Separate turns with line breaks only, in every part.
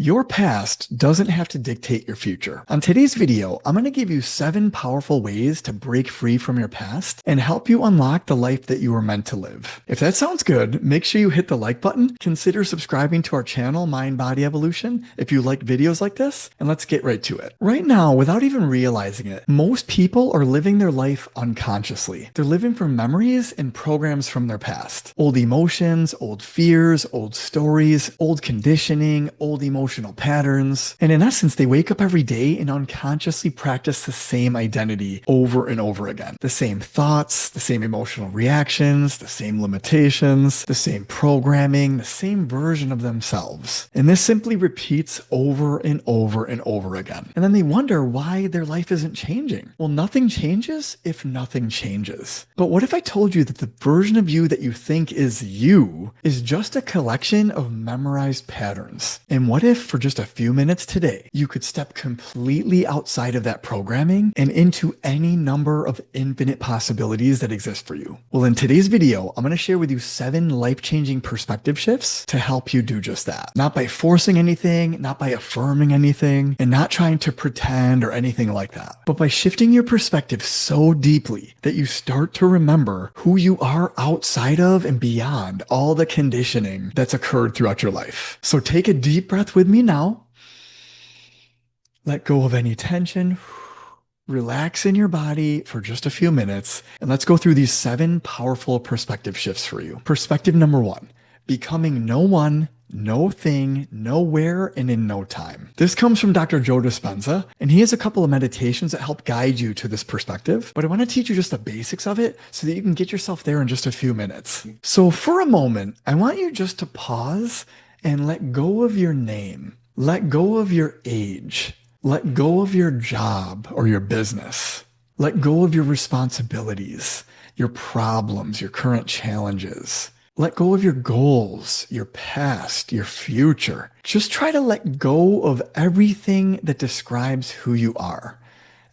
Your past doesn't have to dictate your future. On today's video, I'm going to give you 7 powerful ways to break free from your past and help you unlock the life that you were meant to live. If that sounds good, make sure you hit the like button, consider subscribing to our channel, Mind Body Evolution, if you like videos like this, and let's get right to it. Right now, without even realizing it, most people are living their life unconsciously. They're living from memories and programs from their past. Old emotions, old fears, old stories, old conditioning, old emotional patterns, and in essence, they wake up every day and unconsciously practice the same identity over and over again. The same thoughts, the same emotional reactions, the same limitations, the same programming, the same version of themselves. And this simply repeats over and over and over again. And then they wonder why their life isn't changing. Well, nothing changes if nothing changes. But what if I told you that the version of you that you think is you is just a collection of memorized patterns? And what if for just a few minutes today, you could step completely outside of that programming and into any number of infinite possibilities that exist for you? Well, in today's video, I'm going to share with you 7 life-changing perspective shifts to help you do just that. Not by forcing anything, not by affirming anything, and not trying to pretend or anything like that, but by shifting your perspective so deeply that you start to remember who you are outside of and beyond all the conditioning that's occurred throughout your life. So take a deep breath with me now. Let go of any tension. Relax in your body for just a few minutes, and let's go through these 7 powerful perspective shifts for you. Perspective number 1, becoming no one, no thing, nowhere, and in no time. This comes from Dr. Joe Dispenza, and he has a couple of meditations that help guide you to this perspective, but I want to teach you just the basics of it so that you can get yourself there in just a few minutes. So for a moment, I want you just to pause and let go of your name. Let go of your age. Let go of your job or your business. Let go of your responsibilities, your problems, your current challenges. Let go of your goals, your past, your future. Just try to let go of everything that describes who you are,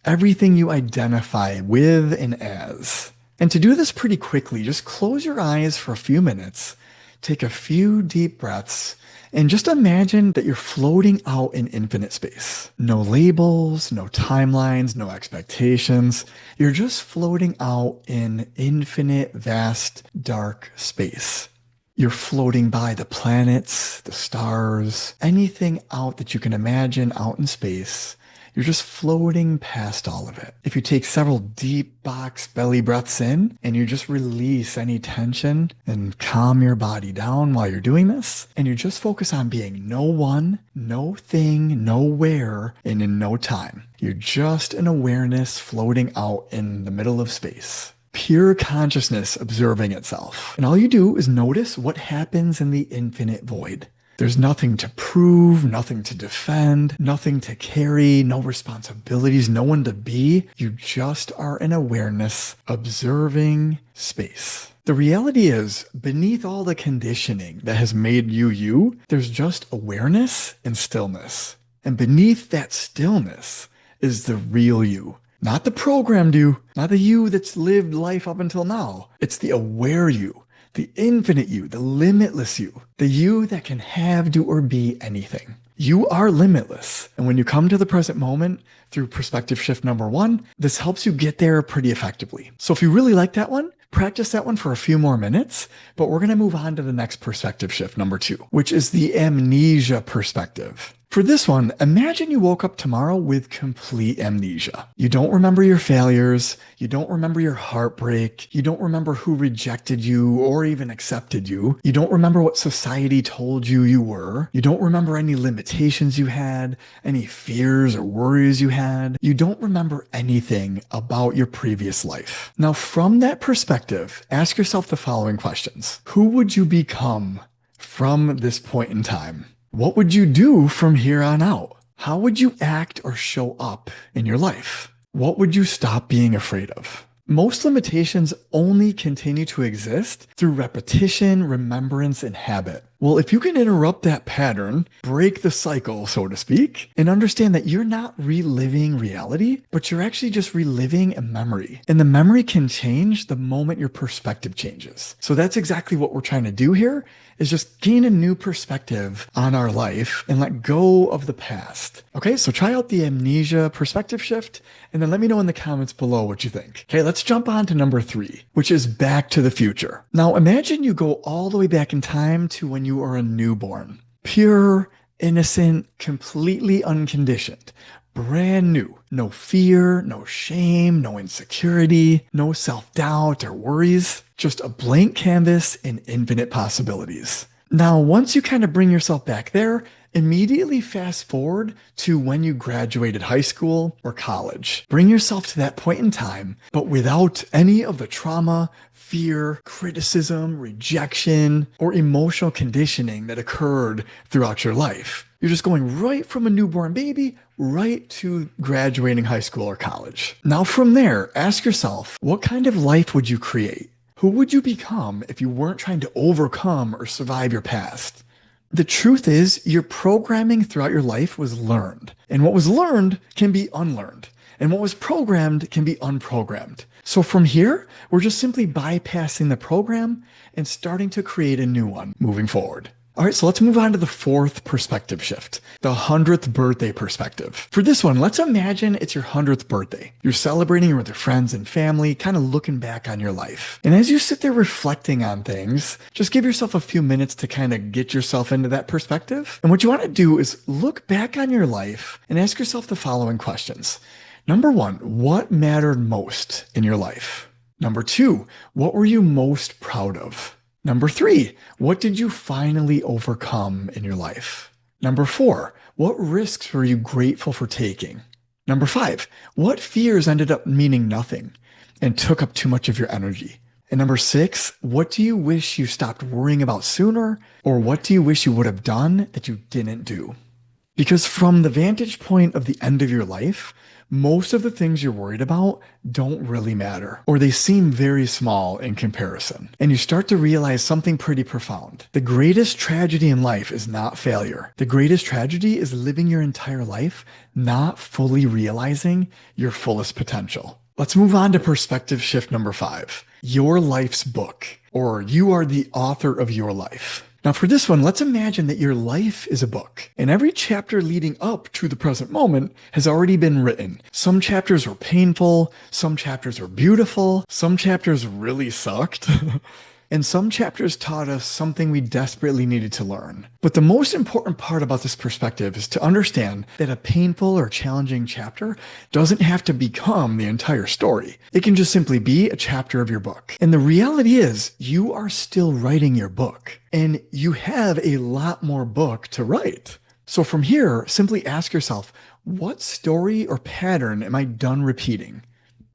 everything you identify with and as. And to do this pretty quickly, just close your eyes for a few minutes, take a few deep breaths, and just imagine that you're floating out in infinite space. No labels, no timelines, no expectations. You're just floating out in infinite, vast, dark space. You're floating by the planets, the stars, anything out that you can imagine out in space. You're just floating past all of it. If you take several deep box belly breaths in and you just release any tension and calm your body down while you're doing this, and you just focus on being no one, no thing, nowhere, and in no time. You're just an awareness floating out in the middle of space. Pure consciousness observing itself. And all you do is notice what happens in the infinite void. There's nothing to prove, nothing to defend, nothing to carry, no responsibilities, no one to be. You just are an awareness observing space. The reality is, beneath all the conditioning that has made you you, there's just awareness and stillness. And beneath that stillness is the real you. Not the programmed you, not the you that's lived life up until now. It's the aware you. The infinite you, the limitless you, the you that can have, do, or be anything. You are limitless. And when you come to the present moment through perspective shift number 1, this helps you get there pretty effectively. So if you really like that one, practice that one for a few more minutes, but we're going to move on to the next perspective shift number 2, which is the amnesia perspective. For this one, imagine you woke up tomorrow with complete amnesia. You don't remember your failures. You don't remember your heartbreak. You don't remember who rejected you or even accepted you. You don't remember what society told you you were. You don't remember any limitations you had, any fears or worries you had. You don't remember anything about your previous life. Now, from that perspective, ask yourself the following questions. Who would you become from this point in time? What would you do from here on out? How would you act or show up in your life? What would you stop being afraid of? Most limitations only continue to exist through repetition, remembrance, and habit. Well, if you can interrupt that pattern, break the cycle, so to speak, and understand that you're not reliving reality, but you're actually just reliving a memory. And the memory can change the moment your perspective changes. So that's exactly what we're trying to do here, is just gain a new perspective on our life and let go of the past. Okay, so try out the amnesia perspective shift and then let me know in the comments below what you think. Okay, let's jump on to number 3, which is back to the future. Now imagine you go all the way back in time to when you were a newborn. Pure, innocent, completely unconditioned. Brand new. No fear, no shame, no insecurity, no self-doubt or worries. Just a blank canvas and infinite possibilities. Now, once you kind of bring yourself back there, immediately fast forward to when you graduated high school or college. Bring yourself to that point in time, but without any of the trauma, fear, criticism, rejection, or emotional conditioning that occurred throughout your life. You're just going right from a newborn baby right to graduating high school or college. Now from there, ask yourself, what kind of life would you create? Who would you become if you weren't trying to overcome or survive your past? The truth is, your programming throughout your life was learned. And what was learned can be unlearned. And what was programmed can be unprogrammed. So from here, we're just simply bypassing the program and starting to create a new one moving forward. All right, so let's move on to the 4th perspective shift, the 100th birthday perspective. For this one, let's imagine it's your 100th birthday. You're celebrating with your friends and family, kind of looking back on your life. And as you sit there reflecting on things, just give yourself a few minutes to kind of get yourself into that perspective. And what you want to do is look back on your life and ask yourself the following questions. Number 1, what mattered most in your life? Number 2, what were you most proud of? Number 3, what did you finally overcome in your life? Number 4, what risks were you grateful for taking? Number 5, what fears ended up meaning nothing and took up too much of your energy? And number 6, what do you wish you stopped worrying about sooner, or what do you wish you would have done that you didn't do? Because from the vantage point of the end of your life, most of the things you're worried about don't really matter, or they seem very small in comparison. And you start to realize something pretty profound. The greatest tragedy in life is not failure. The greatest tragedy is living your entire life not fully realizing your fullest potential. Let's move on to perspective shift number 5, your life's book, or you are the author of your life. Now for this one, let's imagine that your life is a book, and every chapter leading up to the present moment has already been written. Some chapters were painful, some chapters were beautiful, some chapters really sucked, and some chapters taught us something we desperately needed to learn. But the most important part about this perspective is to understand that a painful or challenging chapter doesn't have to become the entire story. It can just simply be a chapter of your book. And the reality is, you are still writing your book, and you have a lot more book to write. So from here, simply ask yourself, what story or pattern am I done repeating?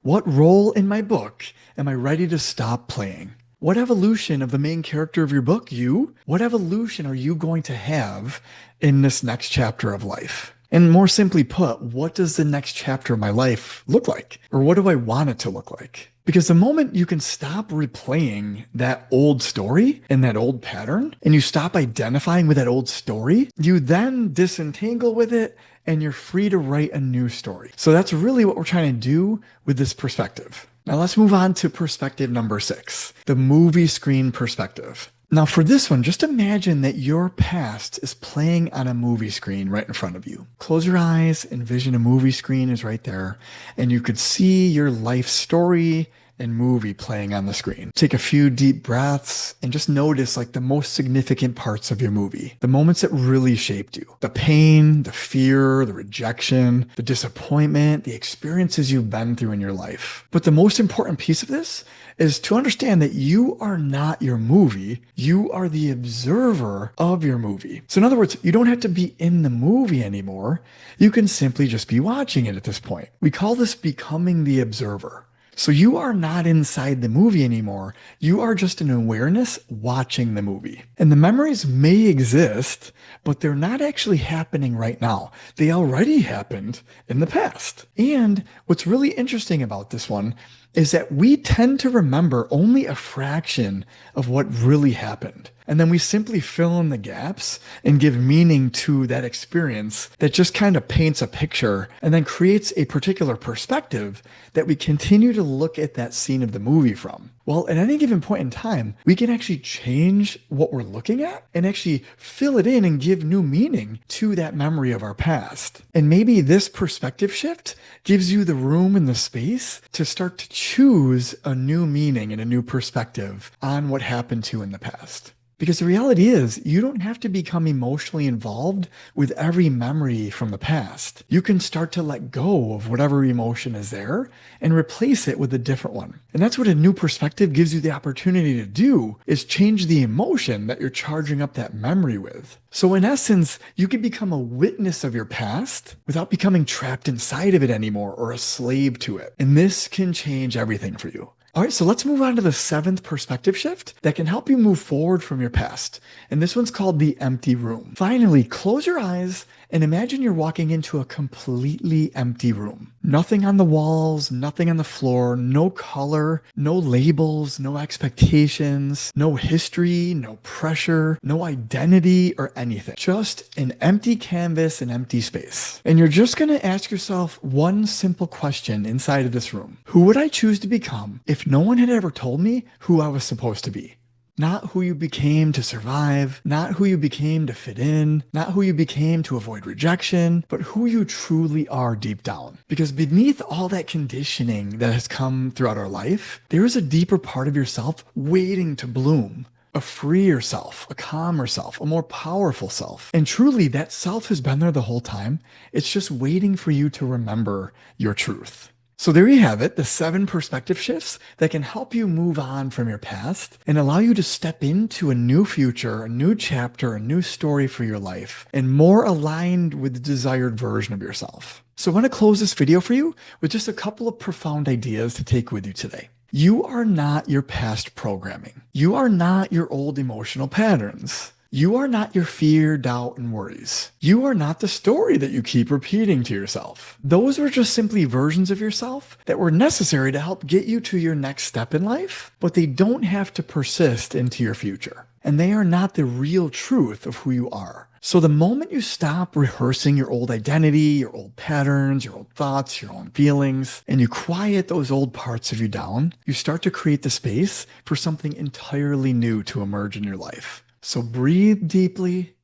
What role in my book am I ready to stop playing? What evolution of the main character of your book, you? What evolution are you going to have in this next chapter of life? And more simply put, what does the next chapter of my life look like? Or what do I want it to look like? Because the moment you can stop replaying that old story and that old pattern, and you stop identifying with that old story, you then disentangle with it and you're free to write a new story. So that's really what we're trying to do with this perspective. Now let's move on to perspective number 6, the movie screen perspective. Now for this one, just imagine that your past is playing on a movie screen right in front of you. Close your eyes, envision a movie screen is right there, and you could see your life story and movie playing on the screen. Take a few deep breaths and just notice like the most significant parts of your movie, the moments that really shaped you, the pain, the fear, the rejection, the disappointment, the experiences you've been through in your life. But the most important piece of this is to understand that you are not your movie. You are the observer of your movie. So in other words, you don't have to be in the movie anymore. You can simply just be watching it at this point. We call this becoming the observer. So you are not inside the movie anymore. You are just an awareness watching the movie. And the memories may exist, but they're not actually happening right now. They already happened in the past. And what's really interesting about this one is that we tend to remember only a fraction of what really happened. And then we simply fill in the gaps and give meaning to that experience that just kind of paints a picture and then creates a particular perspective that we continue to look at that scene of the movie from. Well, at any given point in time, we can actually change what we're looking at and actually fill it in and give new meaning to that memory of our past. And maybe this perspective shift gives you the room and the space to start to choose a new meaning and a new perspective on what happened to you in the past. Because the reality is, you don't have to become emotionally involved with every memory from the past. You can start to let go of whatever emotion is there and replace it with a different one. And that's what a new perspective gives you the opportunity to do, is change the emotion that you're charging up that memory with. So in essence, you can become a witness of your past without becoming trapped inside of it anymore or a slave to it. And this can change everything for you. All right, so let's move on to the seventh perspective shift that can help you move forward from your past. And this one's called the empty room. Finally, close your eyes and imagine you're walking into a completely empty room. Nothing on the walls, nothing on the floor, no color, no labels, no expectations, no history, no pressure, no identity or anything. Just an empty canvas, an empty space. And you're just gonna ask yourself one simple question inside of this room. Who would I choose to become if no one had ever told me who I was supposed to be? Not who you became to survive, not who you became to fit in, not who you became to avoid rejection, but who you truly are deep down. Because beneath all that conditioning that has come throughout our life, there is a deeper part of yourself waiting to bloom. A freer self, a calmer self, a more powerful self. And truly, that self has been there the whole time. It's just waiting for you to remember your truth. So there you have it, the 7 perspective shifts that can help you move on from your past and allow you to step into a new future, a new chapter, a new story for your life, and more aligned with the desired version of yourself. So I want to close this video for you with just a couple of profound ideas to take with you today. You are not your past programming. You are not your old emotional patterns. You are not your fear, doubt, and worries. You are not the story that you keep repeating to yourself. Those were just simply versions of yourself that were necessary to help get you to your next step in life, but they don't have to persist into your future. And they are not the real truth of who you are. So the moment you stop rehearsing your old identity, your old patterns, your old thoughts, your own feelings, and you quiet those old parts of you down, you start to create the space for something entirely new to emerge in your life. So breathe deeply,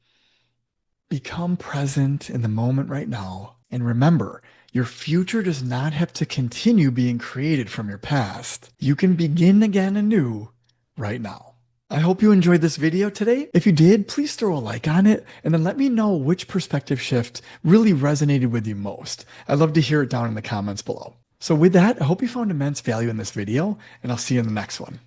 become present in the moment right now, and remember, your future does not have to continue being created from your past. You can begin again anew right now. I hope you enjoyed this video today. If you did, please throw a like on it and then let me know which perspective shift really resonated with you most. I'd love to hear it down in the comments below. So with that, I hope you found immense value in this video, and I'll see you in the next one.